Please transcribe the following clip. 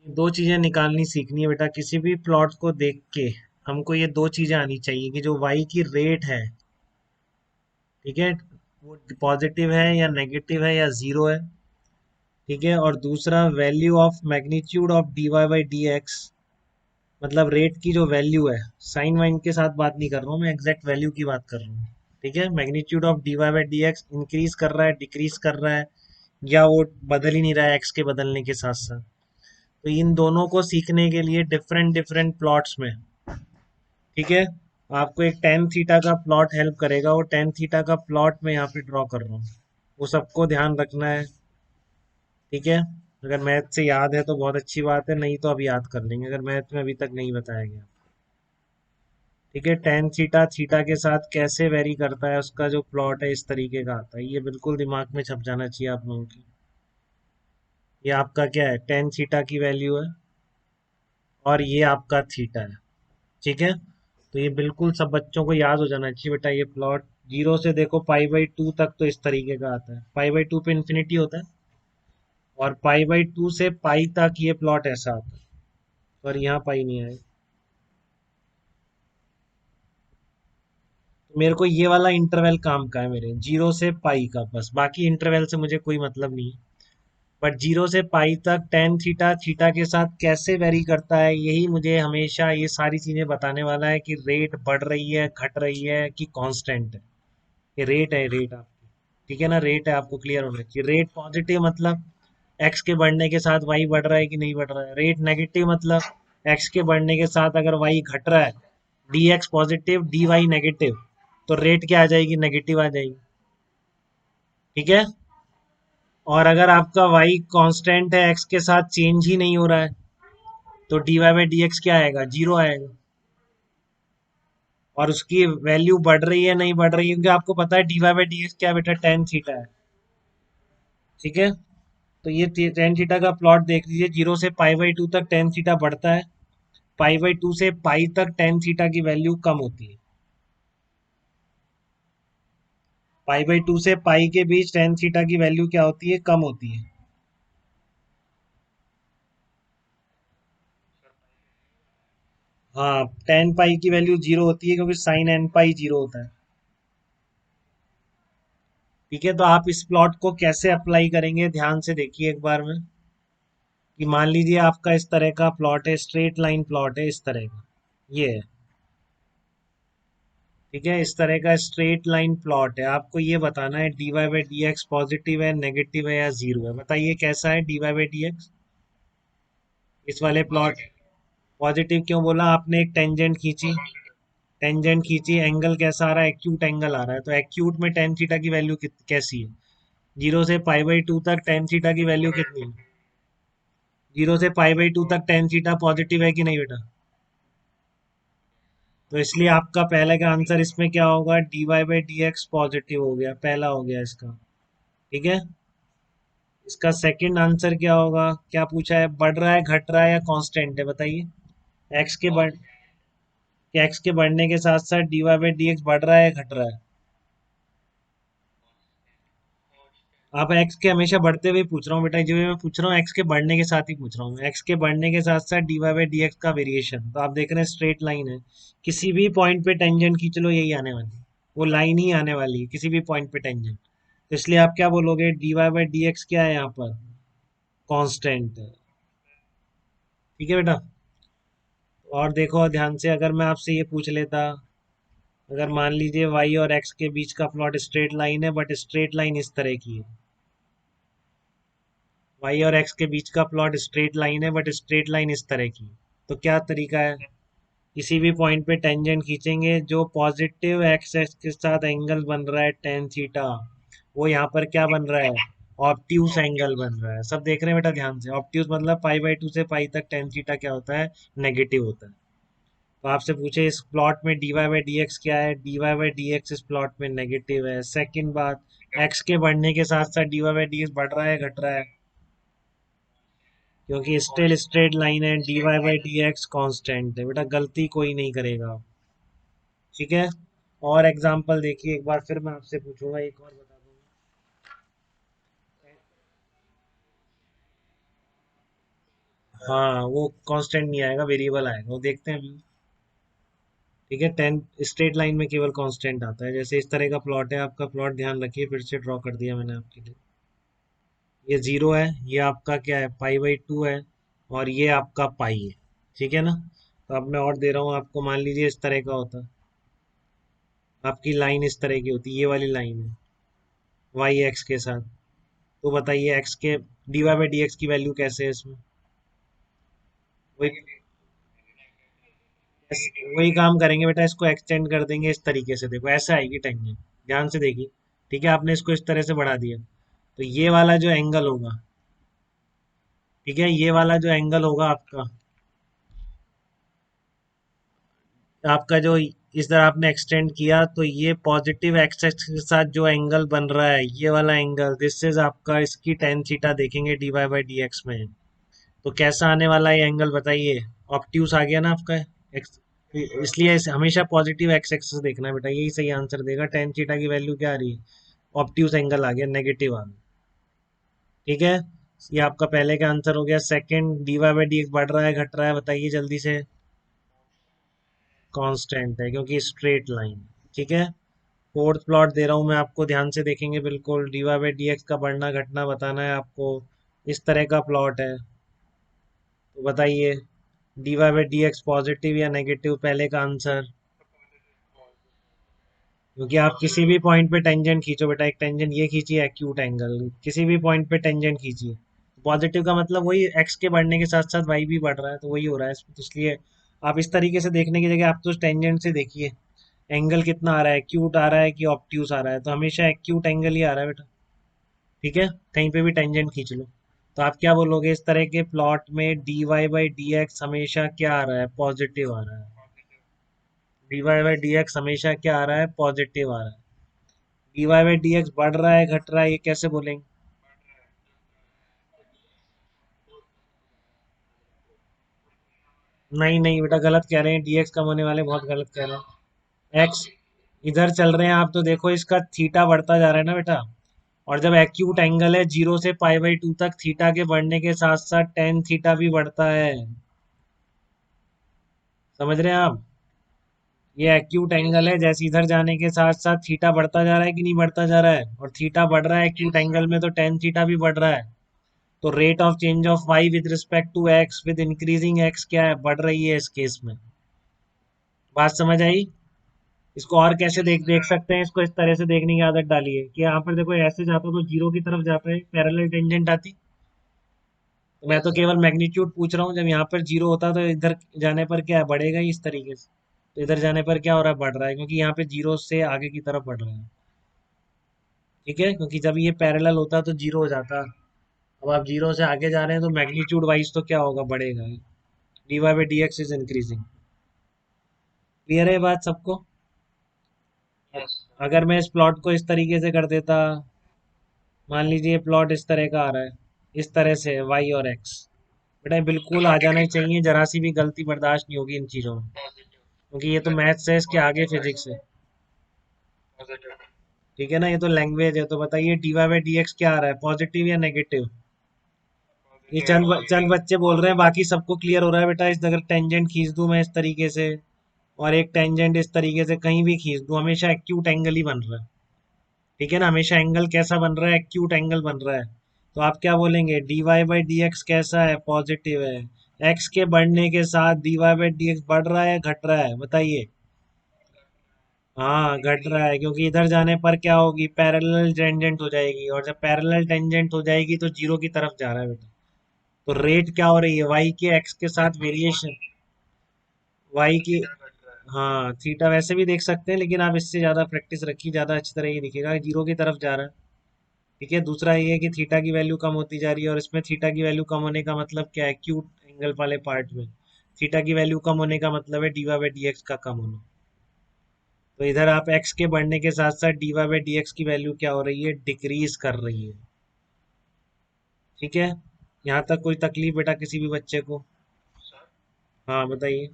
दो चीजें निकालनी सीखनी है बेटा किसी भी प्लॉट को देख के। हमको ये दो चीजें आनी चाहिए कि जो वाई की रेट है, ठीक है, वो पॉजिटिव है या नेगेटिव है या जीरो है, ठीक है। और दूसरा value of magnitude of D Y by D X, मतलब रेट की जो वैल्यू है, साइन वाइन के साथ बात नहीं कर रहा हूँ मैं, एग्जैक्ट वैल्यू की बात कर रहा हूँ, ठीक है। Magnitude of D Y by D X increase कर रहा है, डिक्रीज कर रहा है, या वो बदल ही नहीं रहा है एक्स के बदलने के साथ साथ। तो इन दोनों को सीखने के लिए डिफरेंट डिफरेंट प्लॉट्स में, ठीक है, आपको एक टेन थीटा का प्लॉट हेल्प करेगा। वो टेन थीटा का प्लॉट मैं यहाँ पे ड्रॉ कर रहा हूँ, वो सबको ध्यान रखना है, ठीक है। अगर मैथ से याद है तो बहुत अच्छी बात है, नहीं तो अब याद कर लेंगे अगर मैथ में अभी तक नहीं बताया गया, ठीक है। टेन थीटा थीटा के साथ कैसे वेरी करता है, उसका जो प्लॉट है इस तरीके का आता है, ये बिल्कुल दिमाग में छप जाना चाहिए आप लोगों की। ये आपका क्या है, टेन थीटा की वैल्यू है, और ये आपका थीटा है, ठीक है। तो ये बिल्कुल सब बच्चों को याद हो जाना चाहिए बेटा। ये प्लॉट जीरो से देखो पाई बाई टू तक तो इस तरीके का आता है, पाई बाई टू पे इन्फिनिटी होता है, और पाई बाई टू से पाई तक ये प्लॉट ऐसा आता है, और यहाँ पाई नहीं आएगा। तो मेरे को ये वाला इंटरवल काम का है, मेरे जीरो से पाई का, बस बाकी इंटरवल से मुझे कोई मतलब नहीं है। बट जीरो से पाई तक टेन थीटा थीटा के साथ कैसे वेरी करता है, यही मुझे हमेशा ये सारी चीजें बताने वाला है कि रेट बढ़ रही है, घट रही है, कि कांस्टेंट है। ये रेट है, रेट आपकी, ठीक है ना, रेट है, आपको क्लियर होना चाहिए। रेट पॉजिटिव मतलब एक्स के बढ़ने के साथ वाई बढ़ रहा है कि नहीं बढ़ रहा है। रेट नेगेटिव मतलब एक्स के बढ़ने के साथ अगर वाई घट रहा है, D X positive D Y negative, तो रेट क्या आ जाएगी, नेगेटिव आ जाएगी, ठीक है। और अगर आपका वाई कांस्टेंट है, एक्स के साथ चेंज ही नहीं हो रहा है, तो D Y by D X क्या आएगा, जीरो आएगा। और उसकी वैल्यू बढ़ रही है नहीं बढ़ रही है, क्योंकि आपको पता है D Y by D X क्या है बेटा, टेन थीटा है, ठीक है। तो ये टेन थीटा का प्लॉट देख लीजिए, जीरो से पाई बाई टू तक टेन थीटा बढ़ता है, पाई बाई टू से पाई तक टेन थीटा की वैल्यू कम होती है। पाई बाई टू से पाई के बीच टेन थीटा की वैल्यू क्या होती है, कम होती है। हाँ, टेन पाई की वैल्यू जीरो होती है, क्योंकि साइन एन पाई जीरो होता है, ठीक है। तो आप इस प्लॉट को कैसे अप्लाई करेंगे, ध्यान से देखिए एक बार में, कि मान लीजिए आपका इस तरह का प्लॉट है, स्ट्रेट लाइन प्लॉट है इस तरह का, ये है, ठीक है। इस तरह का स्ट्रेट लाइन प्लॉट है, आपको ये बताना है D Y by D X positive है, नेगेटिव है, या जीरो है। बताइए कैसा है D Y by D X इस वाले प्लॉट। पॉजिटिव क्यों बोला आपने, एक टेंजेंट खींची, टेंजेंट खींची, एंगल कैसा आ रहा है, एक्यूट एंगल आ रहा है, तो एक्यूट में टेन थीटा की वैल्यू कैसी है, जीरो से पाई बाई टू तक टेन थीटा की वैल्यू कितनी है, जीरो से पाई बाई टू तक टेन थीटा पॉजिटिव है कि नहीं बेटा। तो इसलिए आपका पहले का आंसर इसमें क्या होगा, D Y by D X positive हो गया, पहला हो गया इसका, ठीक है। इसका सेकंड आंसर क्या होगा, क्या पूछा है, बढ़ रहा है, घट रहा है, या कांस्टेंट है, बताइए। एक्स के बढ़ एक्स के बढ़ने के साथ साथ D Y by D X बढ़ रहा है, घट रहा है। आप एक्स के हमेशा बढ़ते हुए पूछ रहा हूँ बेटा, जो मैं पूछ रहा हूँ एक्स के बढ़ने के साथ ही पूछ रहा हूँ, एक्स के बढ़ने के साथ साथ D Y by D X का वेरिएशन। तो आप देख रहे हैं स्ट्रेट लाइन है, किसी भी पॉइंट पे टेंजेंट खींच लो यही आने वाली है, वो लाइन ही आने वाली है किसी भी पॉइंट पे टेंजेंट। तो इसलिए आप क्या बोलोगे, D Y by D X क्या है यहाँ पर, कांस्टेंट है, ठीक है बेटा। और देखो ध्यान से, अगर मैं आपसे ये पूछ लेता, अगर मान लीजिए वाई और एक्स के बीच का प्लॉट स्ट्रेट लाइन है, बट स्ट्रेट लाइन इस तरह की है, वाई और एक्स के बीच का प्लॉट स्ट्रेट लाइन है, बट स्ट्रेट लाइन इस तरह की, तो क्या तरीका है, किसी भी पॉइंट पे टेंजेंट खींचेंगे, जो पॉजिटिव एक्स एक्स के साथ एंगल बन रहा है टेन थीटा, वो यहाँ पर क्या बन रहा है, ऑब्ट्यूस एंगल बन रहा है। सब देख रहे हैं बेटा ध्यान से, ऑब्ट्यूस मतलब पाई बाई टू से पाई तक टेन थीटा क्या होता है, नेगेटिव होता है। तो आपसे पूछे इस प्लॉट में D Y by D X क्या है, D Y by D X इस प्लॉट में नेगेटिव है। सेकंड बात, एक्स के बढ़ने के साथ साथ D Y by D X बढ़ रहा है, घट रहा है, क्योंकि स्टिल स्ट्रेट लाइन है, D Y by D X constant है बेटा, गलती कोई नहीं करेगा, ठीक है। और एग्जाम्पल देखिए एक बार, फिर मैं आपसे पूछूंगा, एक और बता दूंगा। हाँ वो कांस्टेंट नहीं आएगा, वेरिएबल आएगा, वो देखते हैं अभी। ठीक है, 10 स्ट्रेट लाइन में केवल कांस्टेंट आता है। जैसे इस तरह का प्लॉट है आपका, प्लॉट ध्यान रखिए, फिर से ड्रॉ कर दिया मैंने आपके लिए। ये जीरो है, ये आपका क्या है, पाई/2 है, और ये आपका पाई है। ठीक है ना। तो अब मैं और दे रहा हूँ आपको, मान लीजिए इस तरह का होता, आपकी लाइन इस तरह की होती, ये वाली लाइन है वाई एक्स के साथ। तो बताइए एक्स के dy/dx की वैल्यू कैसे है इसमें। वही वही काम करेंगे बेटा, इसको एक्सटेंड कर देंगे इस तरीके से, देखो ऐसे आएगी टेंजेंट। ध्यान से देखिए। ठीक है, आपने इसको इस तरह से बढ़ा दिया, तो ये वाला जो एंगल होगा, ठीक है, ये वाला जो एंगल होगा आपका, आपका जो इस तरह आपने एक्सटेंड किया, तो ये पॉजिटिव एक्स एक्स के साथ जो एंगल बन रहा है, ये वाला एंगल, दिस इज आपका, इसकी टेन थीटा देखेंगे dy/dx में। तो कैसा आने वाला है ये एंगल बताइए। ऑप्ट्यूस आ गया ना आपका। एक्स, इसलिए हमेशा पॉजिटिव एक्स एक्सिस देखना है बेटा, यही सही आंसर देगा। टेन थीटा की वैल्यू क्या आ रही है, ऑप्ट्यूस एंगल आ गया, नेगेटिव आ गया। ठीक है, ये आपका पहले का आंसर हो गया। सेकंड, dy/dx बढ़ रहा है घट रहा है, बताइए जल्दी से। कांस्टेंट है, क्योंकि स्ट्रेट लाइन। ठीक है। फोर्थ प्लॉट दे रहा हूं मैं आपको, ध्यान से देखेंगे बिल्कुल। dy/dx का बढ़ना घटना बताना है आपको। इस तरह का प्लॉट है, तो बताइए dy/dx पॉजिटिव या नेगेटिव, पहले का आंसर। क्योंकि आप किसी भी पॉइंट पे टेंजेंट खींचो बेटा, एक टेंजेंट ये खींचिए एक्यूट एंगल, किसी भी पॉइंट पे टेंजेंट खींचिए, पॉजिटिव का मतलब वही, एक्स के बढ़ने के साथ साथ वाई भी बढ़ रहा है, तो वही हो रहा है इसमें। तो इसलिए आप इस तरीके से देखने की जगह आप तो टेंजेंट से देखिए, एंगल कितना आ रहा है, एक्यूट आ रहा है कि ऑब्ट्यूस आ रहा है, तो हमेशा एक्यूट एंगल ही आ रहा है बेटा। ठीक है, कहीं पे भी टेंजेंट खींच लो। तो आप क्या बोलोगे, इस तरह के प्लॉट में dy/dx हमेशा क्या आ रहा है, पॉजिटिव आ रहा है। dy/dx हमेशा क्या आ रहा है, पॉजिटिव आ रहा है। dy/dx बढ़ रहा है घट रहा है, ये कैसे बोलेंगे। नहीं नहीं बेटा, गलत कह रहे हैं, dx कम होने वाले, बहुत गलत कह रहे हैं। x इधर चल रहे हैं आप, तो देखो इसका थीटा बढ़ता जा रहा है ना बेटा। और जब एक्यूट एंगल है 0 से पाई/2 तक, थीटा के बढ़ने के साथ साथ टेन थीटा भी बढ़ता है। समझ रहे हैं आप। ये एक्यूट एंगल है, जैसे इधर जाने के साथ साथ थीटा बढ़ता जा रहा है कि नहीं बढ़ता जा रहा है, और थीटा बढ़ रहा है एक्यूट एंगल में, तो टेन थीटा भी बढ़ रहा है। तो rate of change of Y with respect to X with increasing X क्या है, बढ़ रही है इस केस में। बात समझ आई। इसको और कैसे देख देख सकते हैं, इसको इस तरह से देखने की आदत डालिए कि यहाँ पर देखो ऐसे जाता तो जीरो की तरफ जाता है, पैरेलल टेंजेंट आती। तो मैं तो केवल मैग्नीट्यूड पूछ रहा हूँ, जब यहाँ पर जीरो होता तो इधर जाने पर क्या है, बढ़ेगा ही इस तरीके से। तो इधर जाने पर क्या हो रहा है, बढ़ रहा है, क्योंकि यहाँ पे जीरो से आगे की तरफ बढ़ रहा है। ठीक है, क्योंकि जब ये पैरेलल होता तो जीरो हो जाता। अब आप जीरो से आगे जा रहे हैं, तो मैग्नीट्यूड वाइज तो क्या होगा, बढ़ेगा। dy/dx is increasing. क्लियर है बात सबको। अगर मैं इस प्लॉट को इस तरीके से कर देता, मान लीजिए प्लॉट इस तरह का आ रहा है, इस तरह से वाई और एक्स, बेटा ये बिल्कुल आ जाना ही चाहिए, जरा सी भी गलती बर्दाश्त नहीं होगी इन चीज़ों में, क्योंकि ये तो मैथ्स है, इसके आगे फिजिक्स है। ठीक है ना, ये तो लैंग्वेज है। तो बताइए dy/dx क्या आ रहा है, पॉजिटिव या नेगेटिव। ये चंद बच्चे बोल रहे हैं, बाकी सबको क्लियर हो रहा है बेटा। इस अगर टेंजेंट खींच दूं मैं इस तरीके से, और एक टेंजेंट इस तरीके से कहीं भी खींच दूं, हमेशा एक्यूट एंगल ही बन रहा है। ठीक है ना, हमेशा एंगल कैसा बन रहा है, एक्यूट एंगल बन रहा है। तो आप क्या बोलेंगे, dy/dx कैसा है, पॉजिटिव है। एक्स के बढ़ने के साथ dy/dx बढ़ रहा है घट रहा है, बताइए। हाँ घट रहा है, क्योंकि इधर जाने पर क्या होगी, पैरेलल टेंजेंट हो जाएगी, और जब पैरेलल टेंजेंट हो जाएगी तो जीरो की तरफ जा रहा है बेटा। तो रेट क्या हो रही है, वाई के एक्स के साथ वेरिएशन, वाई की। हाँ थीटा वैसे भी देख सकते हैं, लेकिन आप इससे ज़्यादा प्रैक्टिस रखिए, ज़्यादा अच्छी तरह ये दिखेगा, जीरो की तरफ जा रहा है। ठीक है, दूसरा ये है कि थीटा की वैल्यू कम होती जा रही है, और इसमें थीटा की वैल्यू कम होने का मतलब क्या है, एक्यूट एंगल वाले पार्ट में थीटा की वैल्यू कम होने का मतलब है dy/dx का कम होना। तो इधर आप x के बढ़ने के साथ साथ dy/dx की वैल्यू क्या हो रही है, डिक्रीज कर रही है। ठीक है, यहाँ तक कोई तकलीफ बेटा किसी भी बच्चे को। हाँ बताइए।